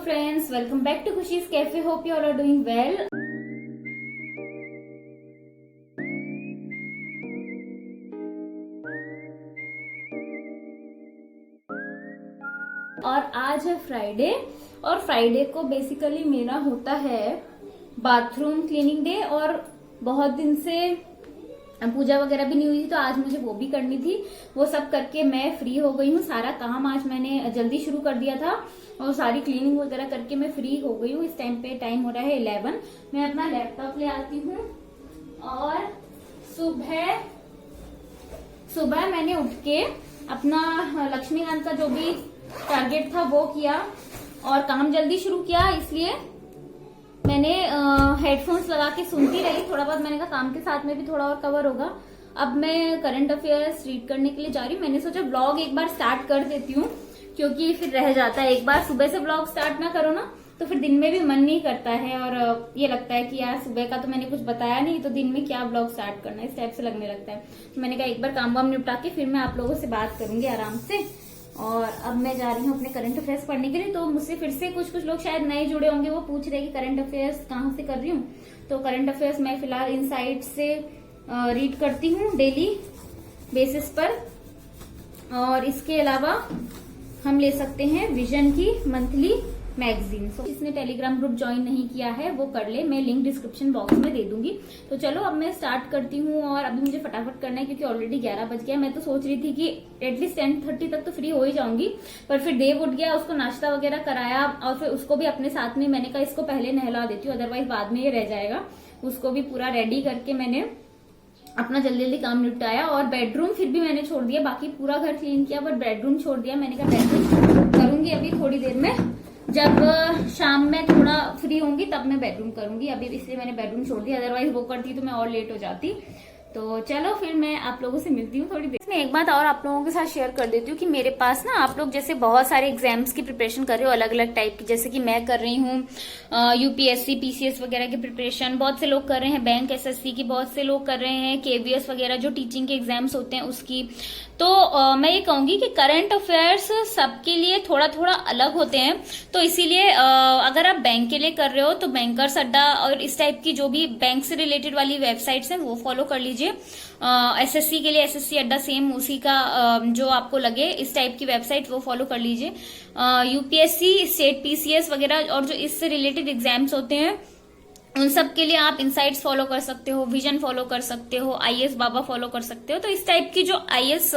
friends, welcome back to Khushi's Cafe. Hope you all are doing well. और आज है Friday और Friday को बेसिकली मेरा होता है बाथरूम क्लीनिंग डे। और बहुत दिन से पूजा वगैरह भी नहीं हुई थी तो आज मुझे वो भी करनी थी। वो सब करके मैं फ्री हो गई हूँ। सारा काम आज मैंने जल्दी शुरू कर दिया था और सारी क्लीनिंग वगैरह करके मैं फ्री हो गई हूँ। इस टाइम पे टाइम हो रहा है 11। मैं अपना लैपटॉप ले आती हूँ और सुबह मैंने उठ के अपना लक्ष्मीकांत का जो भी टारगेट था वो किया और काम जल्दी शुरू किया। इसलिए मैंने हेडफोन्स लगा के सुनती रही थोड़ा बहुत। मैंने कहा काम के साथ में भी थोड़ा और कवर होगा। अब मैं करंट अफेयर्स रीड करने के लिए जा रही हूँ। मैंने सोचा ब्लॉग एक बार स्टार्ट कर देती हूँ क्योंकि फिर रह जाता है। एक बार सुबह से ब्लॉग स्टार्ट ना करो ना तो फिर दिन में भी मन नहीं करता है और ये लगता है कि यार सुबह का तो मैंने कुछ बताया नहीं तो दिन में क्या ब्लॉग स्टार्ट करना, इस टाइप से लगने लगता है। तो मैंने कहा एक बार काम वाम निपटा के फिर मैं आप लोगों से बात करूंगी आराम से। और अब मैं जा रही हूँ अपने करंट अफेयर्स पढ़ने के लिए। तो मुझसे फिर से कुछ लोग शायद नए जुड़े होंगे, वो पूछ रहे कि करंट अफेयर्स कहाँ से कर रही हूँ। तो करंट अफेयर्स मैं फिलहाल इनसाइट से रीड करती हूँ डेली बेसिस पर। और इसके अलावा हम ले सकते हैं विजन की मंथली मैगजीन। तो जिसने टेलीग्राम ग्रुप ज्वाइन नहीं किया है वो कर ले, मैं लिंक डिस्क्रिप्शन बॉक्स में दे दूंगी। तो चलो अब मैं स्टार्ट करती हूँ और अभी मुझे फटाफट करना है क्योंकि ऑलरेडी 11 बज गया। मैं तो सोच रही थी कि एटलीस्ट 10:30 तक तो फ्री हो ही जाऊंगी, पर फिर देव उठ गया, उसको नाश्ता वगैरह कराया और फिर उसको भी अपने साथ में मैंने कहा इसको पहले नहला देती हूँ अदरवाइज बाद में ये रह जाएगा। उसको भी पूरा रेडी करके मैंने अपना जल्दी जल्दी काम निपटाया। और बेडरूम फिर भी मैंने छोड़ दिया, बाकी पूरा घर क्लीन किया बट बेडरूम छोड़ दिया। मैंने कहा बेडरूम करूंगी अभी थोड़ी देर में, जब शाम में थोड़ा फ्री होंगी तब मैं बेडरूम करूंगी। अभी इसलिए मैंने बेडरूम छोड़ दिया, अदरवाइज वो करती तो मैं और लेट हो जाती। तो चलो फिर मैं आप लोगों से मिलती हूँ थोड़ी देर में। एक बात और आप लोगों के साथ शेयर कर देती हूँ कि मेरे पास ना आप लोग जैसे बहुत सारे एग्जाम्स की प्रिपरेशन कर रहे हो अलग अलग टाइप की, जैसे कि मैं कर रही हूँ यूपीएससी पीसीएस वगैरह की प्रिपरेशन, बहुत से लोग कर रहे हैं बैंक एसएससी की, बहुत से लोग कर रहे हैं केवीएस वगैरह जो टीचिंग के एग्जाम्स होते हैं उसकी। तो मैं ये कहूंगी कि करंट अफेयर्स सबके लिए थोड़ा थोड़ा अलग होते हैं। तो इसीलिए अगर आप बैंक के लिए कर रहे हो तो बैंकर्स अड्डा और इस टाइप की जो भी बैंक से रिलेटेड वाली वेबसाइट्स हैं वो फॉलो कर लीजिए। एसएससी के लिए एसएससी अड्डा सेम उसी का जो आपको लगे इस टाइप की वेबसाइट वो फॉलो कर लीजिए। यूपीएससी स्टेट पीसीएस वगैरह और जो इससे रिलेटेड एग्जाम्स होते हैं उन सब के लिए आप इनसाइट्स फॉलो कर सकते हो, विजन फॉलो कर सकते हो, आईएएस बाबा फॉलो कर सकते हो। तो इस टाइप की जो आईएएस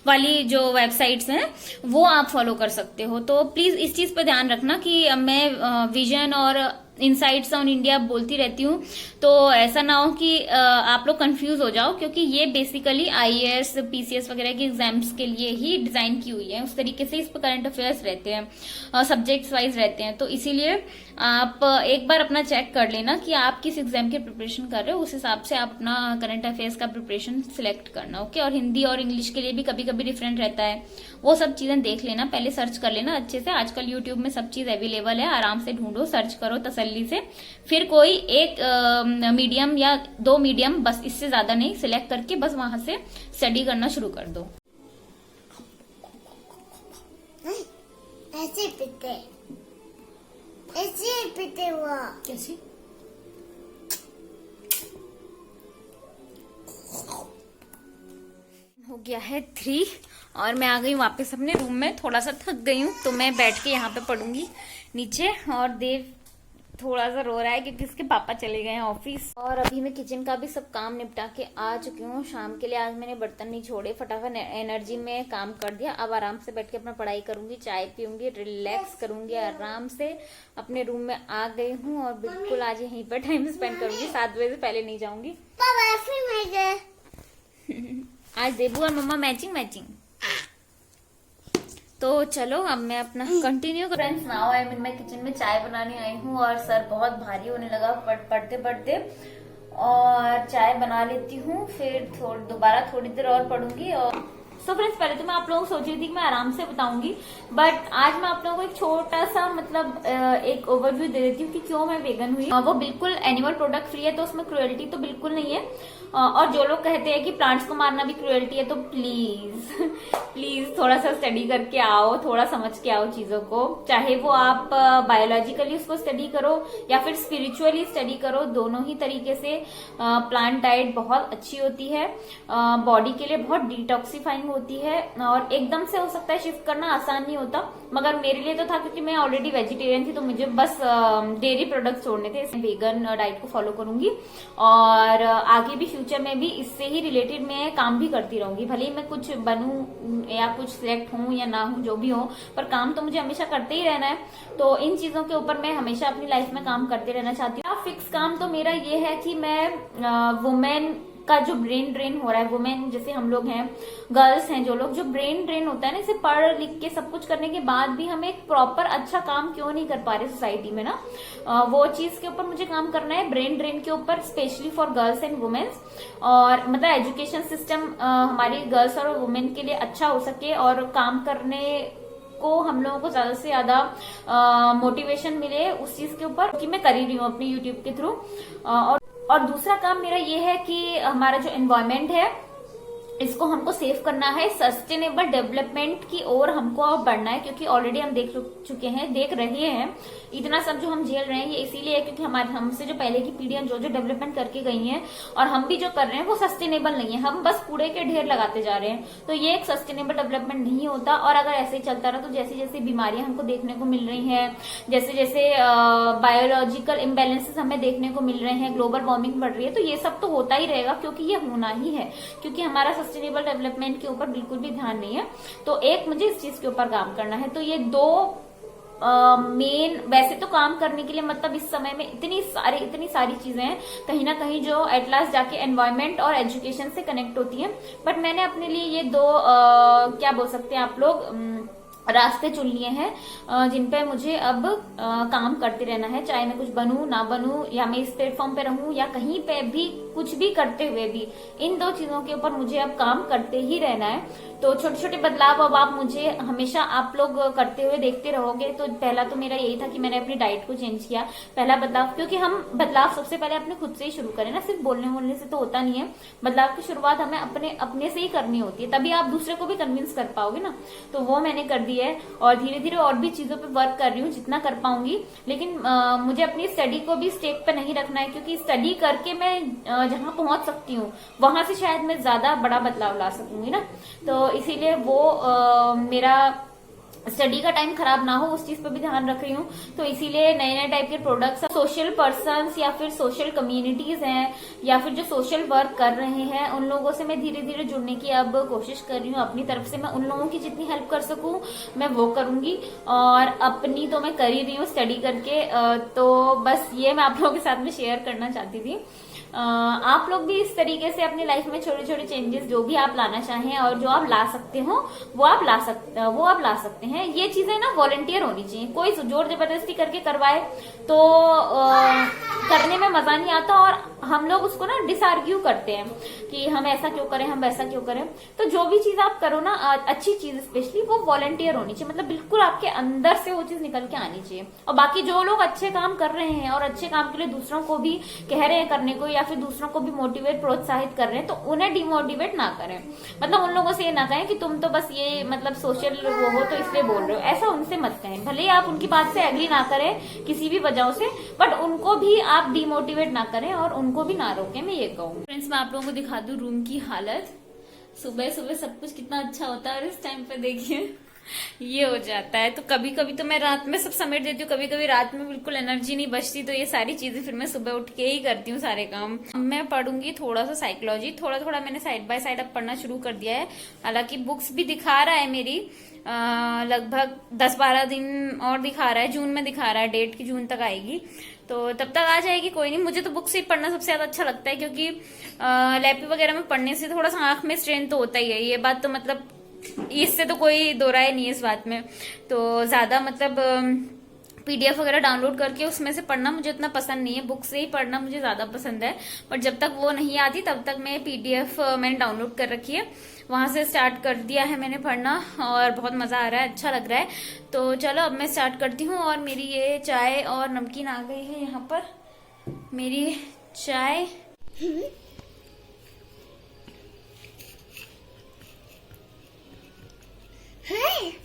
वाली जो वेबसाइट्स हैं वो आप फॉलो कर सकते हो। तो प्लीज इस चीज पर ध्यान रखना कि मैं विजन और इनसाइट्स ऑन इंडिया बोलती रहती हूँ तो ऐसा ना हो कि आप लोग कंफ्यूज हो जाओ, क्योंकि ये बेसिकली आईएएस पीसीएस वगैरह के एग्जाम्स के लिए ही डिजाइन की हुई है। उस तरीके से इस पर करंट अफेयर्स रहते हैं, सब्जेक्ट्स वाइज रहते हैं। तो इसीलिए आप एक बार अपना चेक कर लेना कि आप किस एग्जाम की प्रिपरेशन कर रहे हो, उस हिसाब से आप अपना करंट अफेयर्स का प्रिपरेशन सिलेक्ट करना। ओके। और हिंदी और इंग्लिश के लिए भी कभी कभी डिफरेंट रहता है, वो सब चीजें देख लेना, पहले सर्च कर लेना अच्छे से। आजकल यूट्यूब में सब चीज अवेलेबल है, आराम से ढूंढो, सर्च करो तसल्ली से। फिर कोई एक मीडियम या 2 मीडियम, बस इससे ज्यादा नहीं, सिलेक्ट करके बस वहां से स्टडी करना शुरू कर दो। ऐसे पीते हुआ कैसे हो गया है 3 और मैं आ गई वापस अपने रूम में। थोड़ा सा थक गई हूँ तो मैं बैठ के यहाँ पे पढ़ूंगी नीचे। और देव थोड़ा सा रो रहा है क्योंकि उसके पापा चले गए हैं ऑफिस। और अभी मैं किचन का भी सब काम निपटा के आ चुकी हूँ शाम के लिए। आज मैंने बर्तन नहीं छोड़े, फटाफट एनर्जी में काम कर दिया। अब आराम से बैठ के अपना पढ़ाई करूंगी, चाय पीऊंगी, रिलैक्स करूंगी आराम से। अपने रूम में आ गई हूँ और बिल्कुल आज यहीं पर टाइम स्पेंड करूंगी। 7 बजे से पहले नहीं जाऊंगी। आज देबू और मम्मा मैचिंग। तो चलो अब मैं अपना कंटिन्यू। फ्रेंड्स नाउ मैं किचन में चाय बनाने आई हूँ और सर बहुत भारी होने लगा पढ़ते पढ़ते, और चाय बना लेती हूँ फिर दोबारा थोड़ी देर और पढ़ूंगी और सो फ्रेंड्स, पहले तो मैं आप लोगों को सोच रही थी कि मैं आराम से बताऊंगी, बट आज मैं आप लोगों को एक छोटा सा मतलब एक ओवरव्यू दे देती हूँ कि क्यों मैं वेगन हुई। वो बिल्कुल एनिमल प्रोडक्ट फ्री है, तो उसमें क्रुएल्टी तो बिल्कुल नहीं है। और जो लोग कहते हैं कि प्लांट्स को मारना भी क्रुएल्टी है, तो प्लीज प्लीज थोड़ा सा स्टडी करके आओ, थोड़ा समझ के आओ चीजों को। चाहे वो आप बायोलॉजिकली उसको स्टडी करो या फिर स्पिरिचुअली स्टडी करो, दोनों ही तरीके से प्लांट डाइट बहुत अच्छी होती है, बॉडी के लिए बहुत डिटॉक्सिफाइंग होती है। और एकदम से हो सकता है शिफ्ट करना आसान नहीं होता, मगर मेरे लिए तो था क्योंकि मैं ऑलरेडी वेजिटेरियन थी, तो मुझे बस डेयरी प्रोडक्ट्स छोड़ने थे। इसमें वेगन डाइट को फॉलो करूंगी और आगे भी फ्यूचर में भी इससे ही रिलेटेड मैं काम भी करती रहूंगी। भले ही मैं कुछ बनूं या कुछ सिलेक्ट हूं या ना हूं, जो भी हो, पर काम तो मुझे हमेशा करते ही रहना है। तो इन चीजों के ऊपर मैं हमेशा अपनी लाइफ में काम करते रहना चाहती हूँ। फिक्स काम तो मेरा ये है कि मैं वुमेन का जो ब्रेन ड्रेन हो रहा है, वुमेन जैसे हम लोग हैं, गर्ल्स हैं, जो लोग, जो ब्रेन ड्रेन होता है ना, इसे पढ़ लिख के सब कुछ करने के बाद भी हम एक प्रॉपर अच्छा काम क्यों नहीं कर पा रहे सोसाइटी में ना, वो चीज के ऊपर मुझे काम करना है, ब्रेन ड्रेन के ऊपर, specially for girls and womens. और मतलब एजुकेशन सिस्टम हमारी गर्ल्स और वुमेन के लिए अच्छा हो सके और काम करने को हम लोगों को ज्यादा से ज्यादा मोटिवेशन मिले उस चीज के ऊपर, कि मैं कर ही रही हूँ अपने यूट्यूब के थ्रू। और दूसरा काम मेरा ये है कि हमारा जो एनवायरमेंट है इसको हमको सेव करना है, सस्टेनेबल डेवलपमेंट की ओर हमको अब बढ़ना है, क्योंकि ऑलरेडी हम देख चुके हैं, देख रहे हैं, इतना सब जो हम झेल रहे हैं ये इसीलिए है क्योंकि हमारे हमसे जो पहले की पीढ़ियां जो जो डेवलपमेंट करके गई हैं और हम भी जो कर रहे हैं वो सस्टेनेबल नहीं है, हम बस कूड़े के ढेर लगाते जा रहे हैं। तो ये एक सस्टेनेबल डेवलपमेंट नहीं होता। और अगर ऐसे ही चलता रहा तो जैसे जैसे बीमारियां हमको देखने को मिल रही हैं, जैसे जैसे बायोलॉजिकल इम्बेलेंसेस हमें देखने को मिल रहे हैं, ग्लोबल वार्मिंग बढ़ रही है, तो ये सब तो होता ही रहेगा, क्योंकि ये होना ही है, क्योंकि हमारा सस्टेनेबल डेवलपमेंट के ऊपर बिल्कुल भी ध्यान नहीं है। तो एक मुझे इस चीज के ऊपर काम करना है। तो ये दो मेन, वैसे तो काम करने के लिए मतलब इस समय में इतनी सारी चीजें हैं कहीं ना कहीं जो एट लास्ट जाके एनवायरमेंट और एजुकेशन से कनेक्ट होती हैं, बट मैंने अपने लिए ये दो क्या बोल सकते हैं आप लोग, रास्ते चुन लिए हैं जिन पे मुझे अब काम करते रहना है, चाहे मैं कुछ बनूं ना बनूं, या मैं इस प्लेटफॉर्म पे रहूं या कहीं पे भी कुछ भी करते हुए भी, इन दो चीजों के ऊपर मुझे अब काम करते ही रहना है। तो छोटे छोटे बदलाव अब आप मुझे हमेशा आप लोग करते हुए देखते रहोगे। तो पहला तो मेरा यही था कि मैंने अपनी डाइट को चेंज किया, पहला बदलाव, क्योंकि हम बदलाव सबसे पहले अपने खुद से ही शुरू करें ना, सिर्फ बोलने से तो होता नहीं है। बदलाव की शुरुआत हमें अपने से ही करनी होती है, तभी आप दूसरे को भी कन्विंस कर पाओगे ना। तो वो मैंने कर दिया है और धीरे धीरे और भी चीजों पे वर्क कर रही हूँ जितना कर पाऊंगी। लेकिन मुझे अपनी स्टडी को भी स्टेक पे नहीं रखना है, क्योंकि स्टडी करके मैं जहां पहुंच सकती हूँ वहां से शायद मैं ज्यादा बड़ा बदलाव ला सकूंगी ना। तो इसीलिए वो मेरा स्टडी का टाइम खराब ना हो उस चीज पर भी ध्यान रख रही हूँ। तो इसीलिए नए नए टाइप के प्रोडक्ट्स, सोशल पर्सन्स या फिर सोशल कम्युनिटीज हैं या फिर जो सोशल वर्क कर रहे हैं, उन लोगों से मैं धीरे धीरे जुड़ने की अब कोशिश कर रही हूँ। अपनी तरफ से मैं उन लोगों की जितनी हेल्प कर सकूं मैं वो करूंगी, और अपनी तो मैं कर ही रही हूँ स्टडी करके। तो बस ये मैं आप लोगों के साथ में शेयर करना चाहती थी। आप लोग भी इस तरीके से अपनी लाइफ में छोटे छोटे चेंजेस जो भी आप लाना चाहें और जो आप ला सकते हो वो आप ला सकते हैं। ये चीजें ना वॉलंटियर होनी चाहिए, कोई जोर जबरदस्ती करके करवाए तो करने में मजा नहीं आता, और हम लोग उसको ना डिसआर्ग्यू करते हैं कि हम ऐसा क्यों करें, हम वैसा क्यों करें। तो जो भी चीज आप करो ना, अच्छी चीज स्पेशली, वो वॉलंटियर होनी चाहिए, मतलब बिल्कुल आपके अंदर से वो चीज निकल के आनी चाहिए। और बाकी जो लोग अच्छे काम कर रहे हैं और अच्छे काम के लिए दूसरों को भी कह रहे हैं करने को, या फिर दूसरों को भी मोटिवेट प्रोत्साहित कर रहे हैं, तो उन्हें डिमोटिवेट ना करें। मतलब उन लोगों से ये ना कहें कि तुम तो बस ये मतलब सोशल वो हो तो इसलिए बोल रहे हो, ऐसा उनसे मत कहें। भले ही आप उनकी बात से एग्री ना करें किसी भी वजहों से, बट उनको भी आप डिमोटिवेट ना करें और उनको भी ना रोकें, मैं ये कहूँ। फ्रेंड्स, मैं आप लोगों को दिखा दूं रूम की हालत। सुबह सुबह सब कुछ कितना अच्छा होता है और इस टाइम पे देखिए ये हो जाता है। तो कभी कभी तो मैं रात में सब समेट देती हूँ, कभी कभी रात में बिल्कुल एनर्जी नहीं बचती, तो ये सारी चीजें फिर मैं सुबह उठ के ही करती हूँ सारे काम। मैं पढ़ूंगी थोड़ा सा साइकोलॉजी, थोड़ा थोड़ा मैंने साइड बाय साइड अब पढ़ना शुरू कर दिया है। हालांकि बुक्स भी दिखा रहा है मेरी लगभग 10-12 दिन और दिखा रहा है, जून में दिखा रहा है, डेट की जून तक आएगी, तो तब तक आ जाएगी। कोई नहीं, मुझे तो बुक से पढ़ना सबसे ज्यादा अच्छा लगता है, क्योंकि लैपटॉप वगैरह में पढ़ने से थोड़ा सा आंख में स्ट्रेन तो होता ही है, ये बात तो मतलब इससे तो कोई दो राय नहीं है इस बात में। तो ज्यादा मतलब पीडीएफ वगैरह डाउनलोड करके उसमें से पढ़ना मुझे उतना पसंद नहीं है, बुक से ही पढ़ना मुझे ज्यादा पसंद है। बट जब तक वो नहीं आती तब तक मैं पीडीएफ मैंने डाउनलोड कर रखी है वहां से स्टार्ट कर दिया है मैंने पढ़ना और बहुत मजा आ रहा है, अच्छा लग रहा है। तो चलो अब मैं स्टार्ट करती हूँ। और मेरी ये चाय और नमकीन आ गई है यहाँ पर। मेरी चाय है